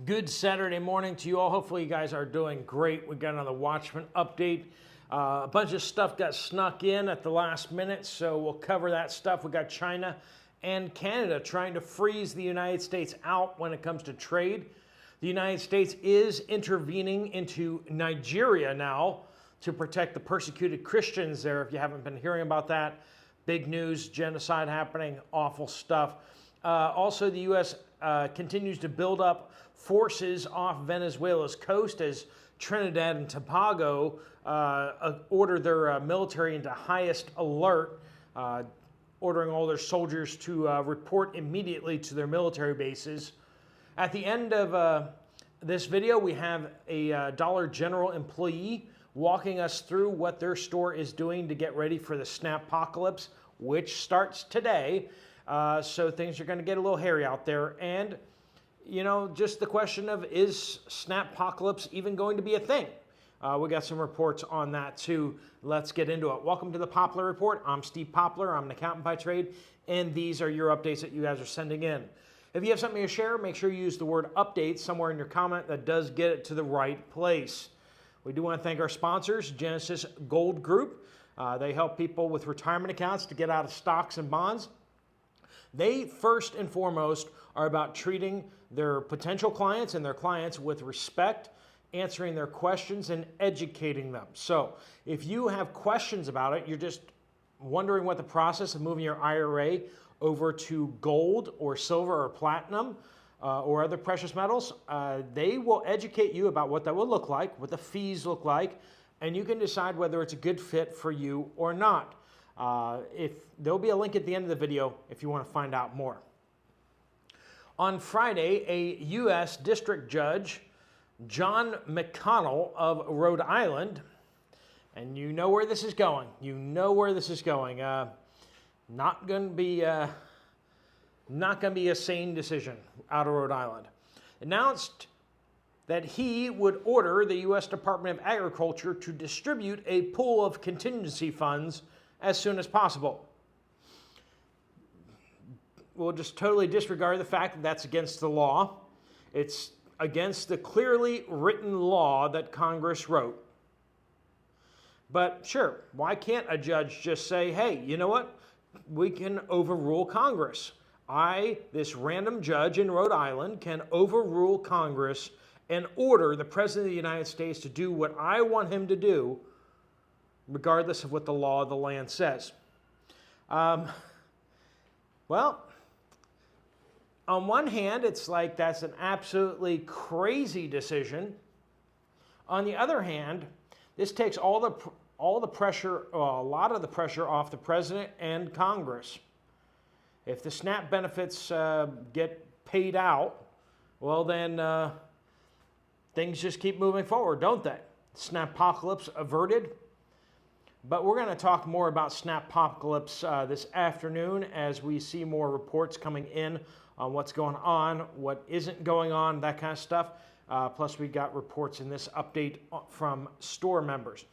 Good Saturday morning to you all. Hopefully you guys are doing great. We got another Watchmen update. A bunch of stuff got snuck in at the last minute, so we'll cover that stuff. We got China and Canada trying to freeze the United States out when it comes to trade. The United States is intervening into Nigeria now to protect the persecuted Christians there. If you haven't been hearing about that, big news, genocide happening, awful stuff. Also, the U.S. Continues to build up forces off Venezuela's coast as Trinidad and Tobago order their military into highest alert, ordering all their soldiers to report immediately to their military bases. At the end of this video, we have a Dollar General employee walking us through what their store is doing to get ready for the Snappocalypse, which starts today. So things are going to get a little hairy out there. And, you know, just the question of, is Snappocalypse even going to be a thing? We got some reports on that too. Let's get into it. Welcome to the Poplar Report. I'm Steve Poplar. I'm an accountant by trade. And these are your updates that you guys are sending in. If you have something to share, make sure you use the word update somewhere in your comment. That does get it to the right place. We do want to thank our sponsors, Genesis Gold Group. They help people with retirement accounts to get out of stocks and bonds. They first and foremost are about treating their potential clients and their clients with respect, answering their questions and educating them. So if you have questions about it, you're just wondering what the process of moving your IRA over to gold or silver or platinum or other precious metals, they will educate you about what that will look like, what the fees look like, and you can decide whether it's a good fit for you or not. If there'll be a link at the end of the video if you want to find out more. On Friday, a U.S. District Judge, John McConnell of Rhode Island, and you know where this is going. You know where this is going. Not going to be a sane decision out of Rhode Island. Announced that he would order the U.S. Department of Agriculture to distribute a pool of contingency funds as soon as possible. We'll just totally disregard the fact that that's against the law. It's against the clearly written law that Congress wrote. But sure, why can't a judge just say, hey, you know what? We can overrule Congress. This random judge in Rhode Island, can overrule Congress and order the President of the United States to do what I want him to do, regardless of what the law of the land says. Well, on one hand, it's like that's an absolutely crazy decision. On the other hand, this takes all the pressure, a lot of the pressure off the president and Congress. If the SNAP benefits get paid out, well then things just keep moving forward, don't they? Snappocalypse averted. But we're going to talk more about Snappocalypse this afternoon as we see more reports coming in on what's going on, what isn't going on, that kind of stuff. Plus, we got reports in this update from store members.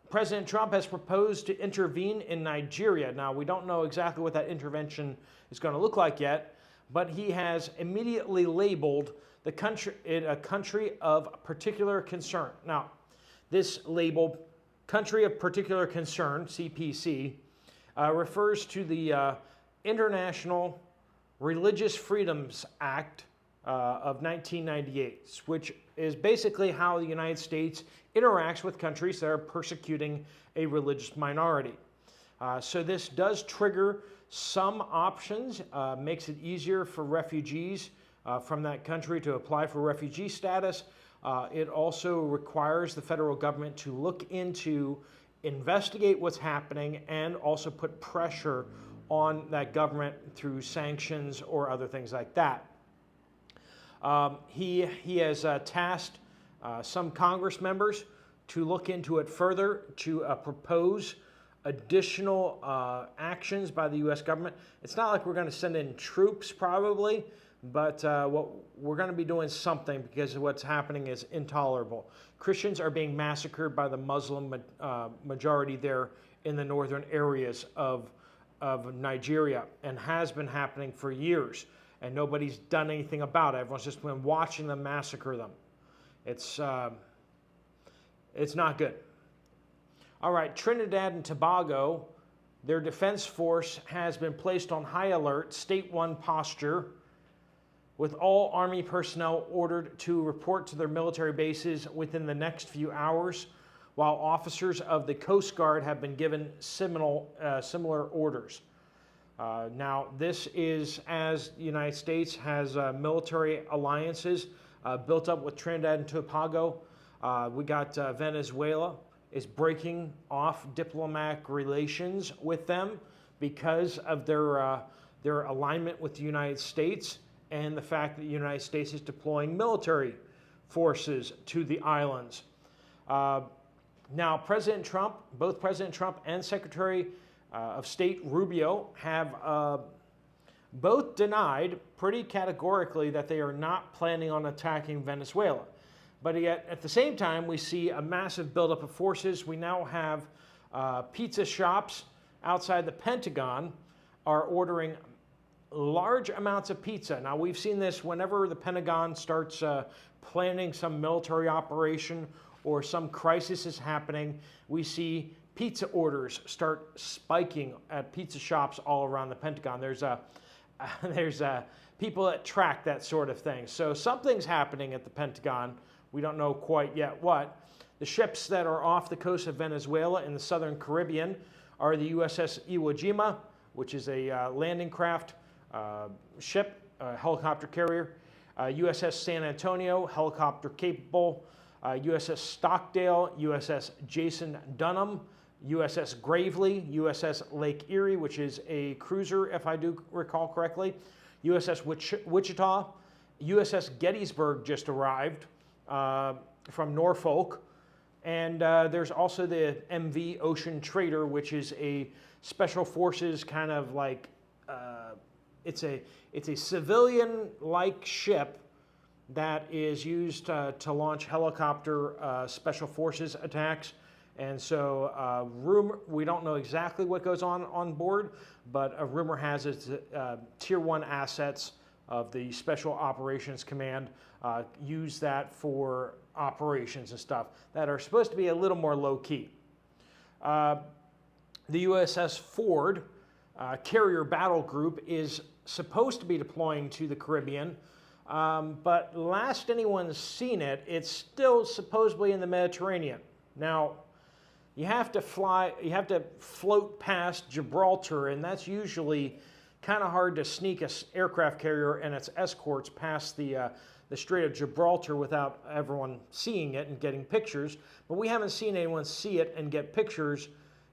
President Trump has proposed to intervene in Nigeria. Now, we don't know exactly what that intervention is going to look like yet, but he has immediately labeled the country a country of particular concern. Now, this label, Country of Particular Concern, CPC, refers to the International Religious Freedoms Act of 1998, which is basically how the United States interacts with countries that are persecuting a religious minority. So this does trigger some options, makes it easier for refugees from that country to apply for refugee status. It also requires the federal government to look into, investigate what's happening, and also put pressure on that government through sanctions or other things like that. He has tasked some Congress members to look into it further, to propose additional actions by the U.S. government. It's not like we're going to send in troops probably, but what we're going to be doing something, because what's happening is intolerable. Christians are being massacred by the Muslim majority there in the northern areas of Nigeria, and has been happening for years. and nobody's done anything about it. Everyone's just been watching them massacre them. It's not good. All right, Trinidad and Tobago, their defense force has been placed on high alert, state one posture, with all Army personnel ordered to report to their military bases within the next few hours, while officers of the Coast Guard have been given similar orders. Now, this is as the United States has military alliances built up with Trinidad and Tobago. We got Venezuela is breaking off diplomatic relations with them because of their alignment with the United States and the fact that the United States is deploying military forces to the islands. Now, President Trump, both President Trump and Secretary of State Rubio have both denied pretty categorically that they are not planning on attacking Venezuela. But yet, at the same time, we see a massive buildup of forces. We now have pizza shops outside the Pentagon are ordering large amounts of pizza. Now, we've seen this whenever the Pentagon starts planning some military operation or some crisis is happening, we see pizza orders start spiking at pizza shops all around the Pentagon. There's people that track that sort of thing. So something's happening at the Pentagon. We don't know quite yet what. The ships that are off the coast of Venezuela in the southern Caribbean are the USS Iwo Jima, which is a landing craft ship, helicopter carrier, USS San Antonio, helicopter capable, USS Stockdale, USS Jason Dunham, USS Gravely, USS Lake Erie, which is a cruiser, if I do recall correctly, USS Wichita, USS Gettysburg just arrived from Norfolk, and there's also the MV Ocean Trader, which is a special forces kind of like it's a civilian-like ship that is used to launch helicopter special forces attacks. And so we don't know exactly what goes on board, but a rumor has it's Tier 1 assets of the Special Operations Command use that for operations and stuff that are supposed to be a little more low-key. The USS Ford carrier battle group is supposed to be deploying to the Caribbean, but last anyone's seen it, it's still supposedly in the Mediterranean. Now, you have to float past Gibraltar, and that's usually kind of hard to sneak an aircraft carrier and its escorts past the Strait of Gibraltar without everyone seeing it and getting pictures. But we haven't seen anyone see it and get pictures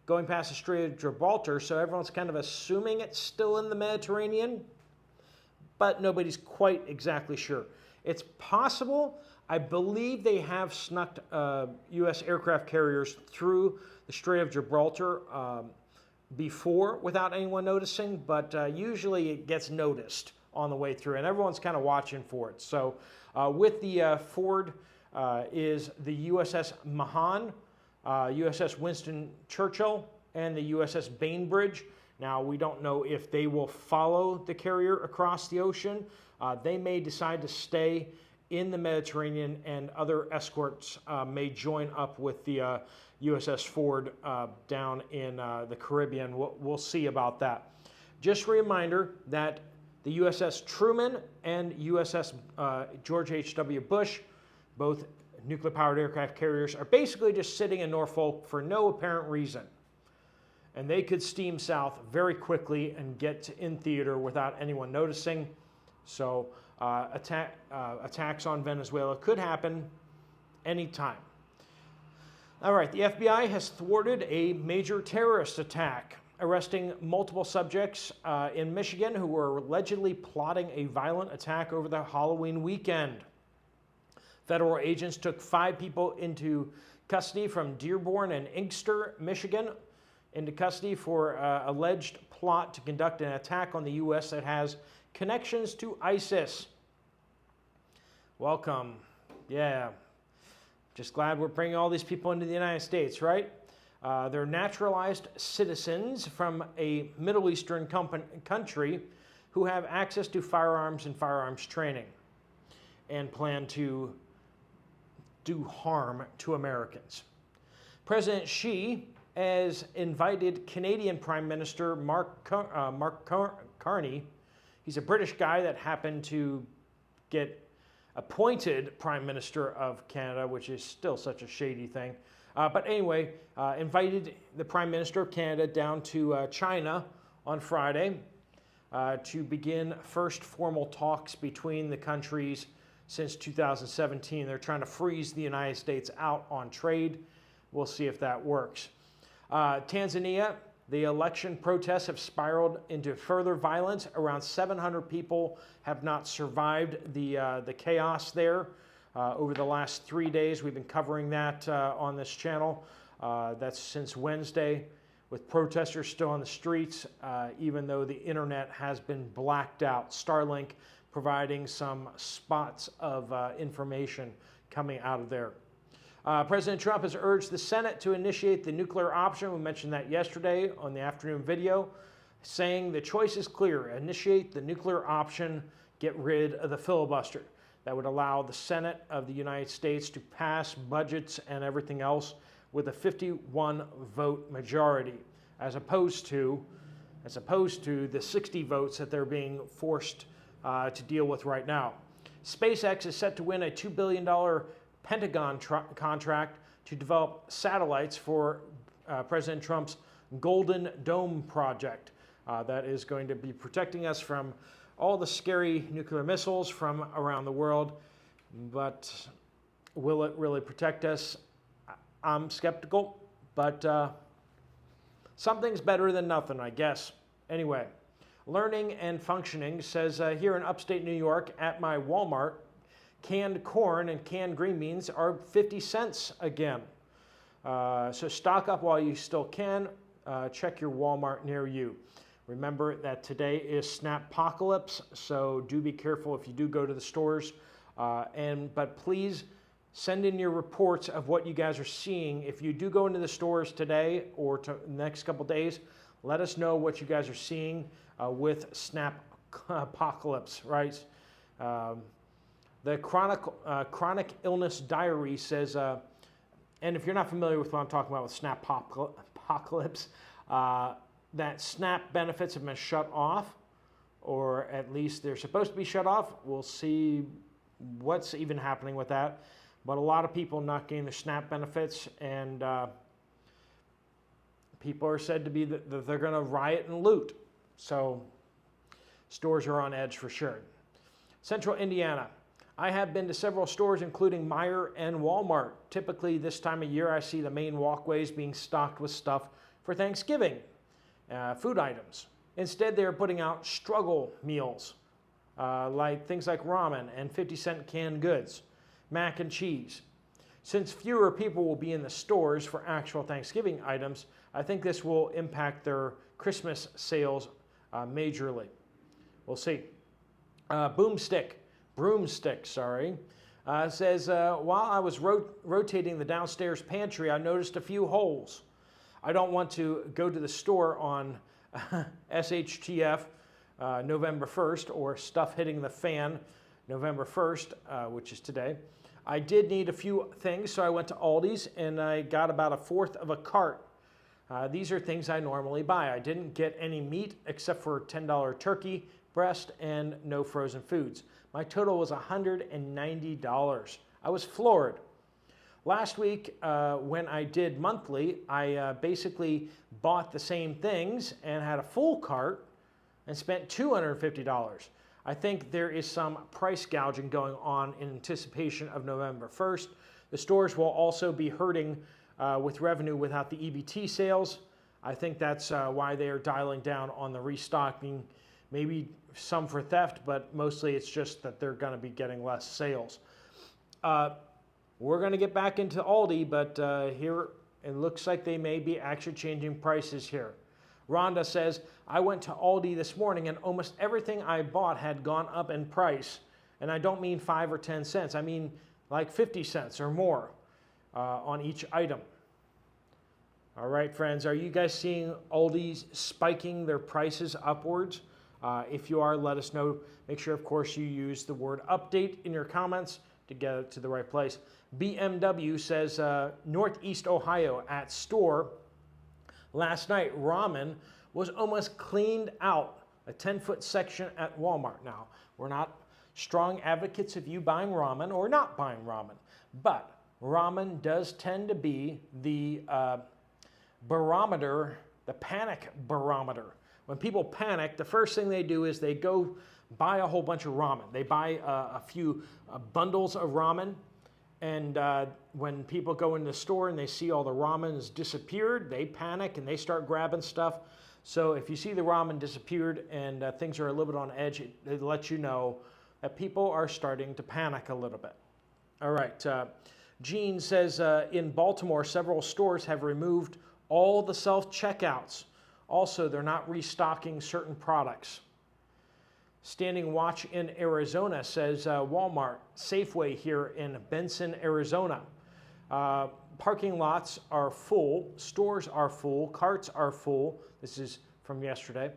going past the Strait of Gibraltar, so everyone's kind of assuming it's still in the Mediterranean, but nobody's quite exactly sure. It's possible. I believe they have snuck U.S. aircraft carriers through the Strait of Gibraltar before without anyone noticing, but usually it gets noticed on the way through, and everyone's kind of watching for it. So with the Ford is the USS Mahan, USS Winston Churchill, and the USS Bainbridge. Now, we don't know if they will follow the carrier across the ocean. They may decide to stay in the Mediterranean, and other escorts may join up with the USS Ford down in the Caribbean. We'll see about that. Just a reminder that the USS Truman and USS George H.W. Bush, both nuclear-powered aircraft carriers, are basically just sitting in Norfolk for no apparent reason. And they could steam south very quickly and get in theater without anyone noticing. So attacks on Venezuela could happen anytime. All right, the FBI has thwarted a major terrorist attack, arresting multiple subjects in Michigan who were allegedly plotting a violent attack over the Halloween weekend. Federal agents took 5 people into custody from Dearborn and Inkster, Michigan, into custody for alleged plot to conduct an attack on the U.S. that has connections to ISIS. Welcome. Yeah. Just glad we're bringing all these people into the United States, right? They're naturalized citizens from a Middle Eastern country who have access to firearms and firearms training and plan to do harm to Americans. President Xi has invited Canadian Prime Minister Mark Carney. He's a British guy that happened to get appointed Prime Minister of Canada, which is still such a shady thing. But anyway, invited the Prime Minister of Canada down to China on Friday to begin first formal talks between the countries since 2017. They're trying to freeze the United States out on trade. We'll see if that works. Tanzania, the election protests have spiraled into further violence. Around 700 people have not survived the chaos there over the last 3 days. We've been covering that on this channel. That's since Wednesday, with protesters still on the streets, even though the internet has been blacked out. Starlink providing some spots of information coming out of there. President Trump has urged the Senate to initiate the nuclear option. We mentioned that yesterday on the afternoon video, saying the choice is clear. Initiate the nuclear option, get rid of the filibuster. That would allow the Senate of the United States to pass budgets and everything else with a 51-vote majority, as opposed to the 60 votes that they're being forced to deal with right now. SpaceX is set to win a $2 billion Pentagon contract to develop satellites for President Trump's Golden Dome project. That is going to be protecting us from all the scary nuclear missiles from around the world. But will it really protect us? I'm skeptical, but something's better than nothing, I guess. Anyway, Learning and Functioning says here in upstate New York at my Walmart, canned corn and canned green beans are 50 cents again. So stock up while you still can. Check your Walmart near you. Remember that today is Snappocalypse, so do be careful if you do go to the stores. But please send in your reports of what you guys are seeing. If you do go into the stores today or to the next couple days, let us know what you guys are seeing with Snappocalypse, right? The Chronic Illness Diary says, and if you're not familiar with what I'm talking about with Snappocalypse, that SNAP benefits have been shut off, or at least they're supposed to be shut off. We'll see what's even happening with that. But a lot of people not getting the SNAP benefits, and people are said to be that they're going to riot and loot. So stores are on edge for sure. Central Indiana. I have been to several stores, including Meijer and Walmart. Typically, this time of year, I see the main walkways being stocked with stuff for Thanksgiving, food items. Instead, they are putting out struggle meals, like things like ramen and 50-cent canned goods, mac and cheese. Since fewer people will be in the stores for actual Thanksgiving items, I think this will impact their Christmas sales majorly. We'll see. Broomstick, says, while I was rotating the downstairs pantry, I noticed a few holes. I don't want to go to the store on SHTF November 1st or stuff hitting the fan November 1st, which is today. I did need a few things, so I went to Aldi's and I got about 1/4 of a cart. These are things I normally buy. I didn't get any meat except for $10 turkey breast and no frozen foods. My total was $190. I was floored. Last week, when I did monthly, I basically bought the same things and had a full cart and spent $250. I think there is some price gouging going on in anticipation of November 1st. The stores will also be hurting with revenue without the EBT sales. I think that's why they are dialing down on the restocking. Maybe some for theft, but mostly it's just that they're going to be getting less sales. We're going to get back into Aldi, but here it looks like they may be actually changing prices here. Rhonda says, I went to Aldi this morning and almost everything I bought had gone up in price. And I don't mean 5 or 10 cents. I mean like 50 cents or more on each item. All right, friends, are you guys seeing Aldi's spiking their prices upwards? If you are, let us know. Make sure, of course, you use the word update in your comments to get it to the right place. BMW says Northeast Ohio at store last night, ramen was almost cleaned out. A 10-foot section at Walmart. Now, we're not strong advocates of you buying ramen or not buying ramen, but ramen does tend to be the barometer, the panic barometer. When people panic, the first thing they do is they go buy a whole bunch of ramen. They buy a few bundles of ramen, and when people go in the store and they see all the ramen has disappeared, they panic and they start grabbing stuff. So if you see the ramen disappeared and things are a little bit on edge, it lets you know that people are starting to panic a little bit. All right, Gene says in Baltimore, several stores have removed all the self-checkouts. Also, they're not restocking certain products. Standing Watch in Arizona says Walmart, Safeway here in Benson, Arizona. Parking lots are full, stores are full, carts are full. This is from yesterday.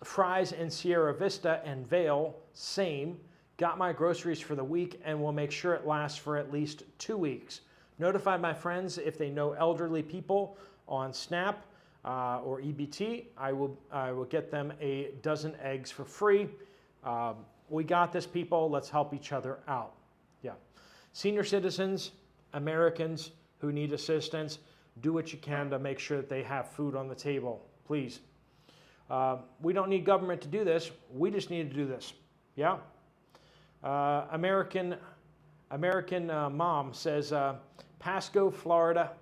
Fry's in Sierra Vista and Vale, same. Got my groceries for the week and will make sure it lasts for at least 2 weeks. Notified my friends if they know elderly people on SNAP or EBT. I will get them a dozen eggs for free. We got this, people. Let's help each other out. Yeah. Senior citizens, Americans who need assistance, do what you can to make sure that they have food on the table, please. We don't need government to do this. We just need to do this. Yeah. American mom says Pasco, Florida,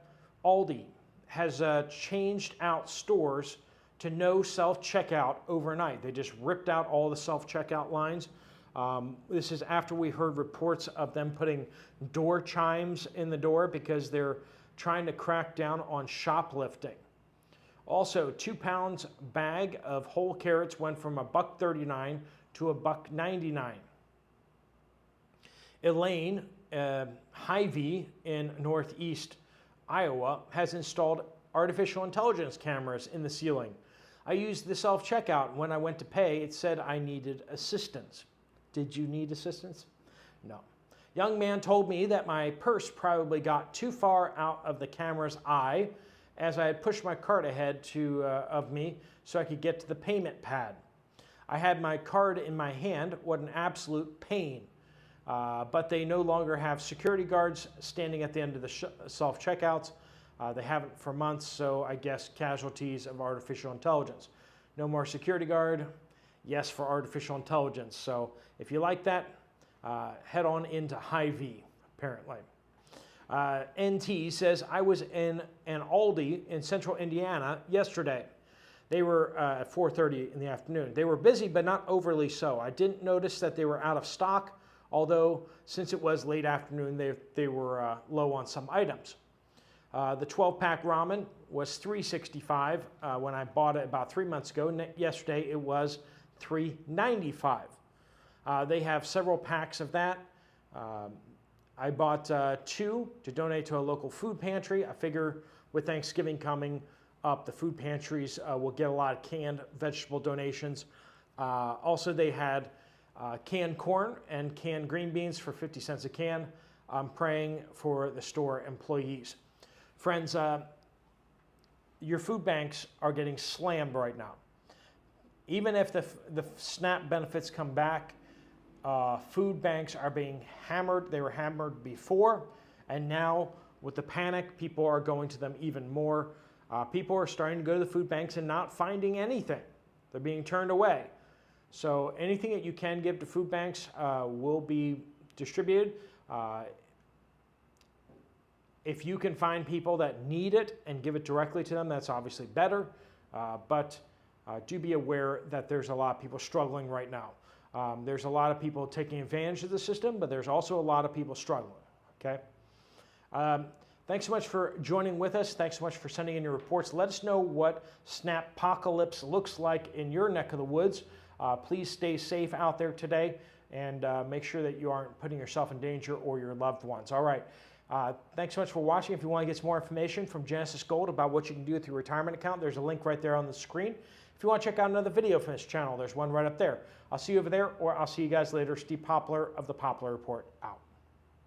Aldi has changed out stores to no self-checkout overnight. They just ripped out all the self-checkout lines. This is after we heard reports of them putting door chimes in the door because they're trying to crack down on shoplifting. Also, 2 pounds bag of whole carrots went from $1.39 to $1.99. Elaine, Hy-Vee in Northeast Iowa, has installed artificial intelligence cameras in the ceiling. I used the self-checkout. When I went to pay, it said I needed assistance. Did you need assistance? No. Young man told me that my purse probably got too far out of the camera's eye as I had pushed my cart ahead of me so I could get to the payment pad. I had my card in my hand. What an absolute pain. But they no longer have security guards standing at the end of the self-checkouts. They haven't for months, so I guess casualties of artificial intelligence. No more security guard, yes for artificial intelligence. So if you like that, head on into Hy-Vee, apparently. NT says, I was in an Aldi in central Indiana yesterday. They were at 4:30 in the afternoon. They were busy, but not overly so. I didn't notice that they were out of stock, although since it was late afternoon, they were low on some items. The 12-pack ramen was $3.65 when I bought it about 3 months ago. Yesterday, it was $3.95. They have several packs of that. I bought 2 to donate to a local food pantry. I figure with Thanksgiving coming up, the food pantries will get a lot of canned vegetable donations. Also, they had canned corn and canned green beans for 50 cents a can. I'm praying for the store employees. Friends, your food banks are getting slammed right now. Even if the SNAP benefits come back, food banks are being hammered. They were hammered before, and now with the panic, people are going to them even more. People are starting to go to the food banks and not finding anything. They're being turned away. So anything that you can give to food banks will be distributed. If you can find people that need it and give it directly to them, that's obviously better. But do be aware that there's a lot of people struggling right now. There's a lot of people taking advantage of the system, but there's also a lot of people struggling, okay? Thanks so much for joining with us. Thanks so much for sending in your reports. Let us know what Snappocalypse looks like in your neck of the woods. Please stay safe out there today and make sure that you aren't putting yourself in danger or your loved ones. All right. Thanks so much for watching. If you want to get some more information from Genesis Gold about what you can do with your retirement account, there's a link right there on the screen. If you want to check out another video from this channel, there's one right up there. I'll see you over there, or I'll see you guys later. Steve Poplar of the Poplar Report, out.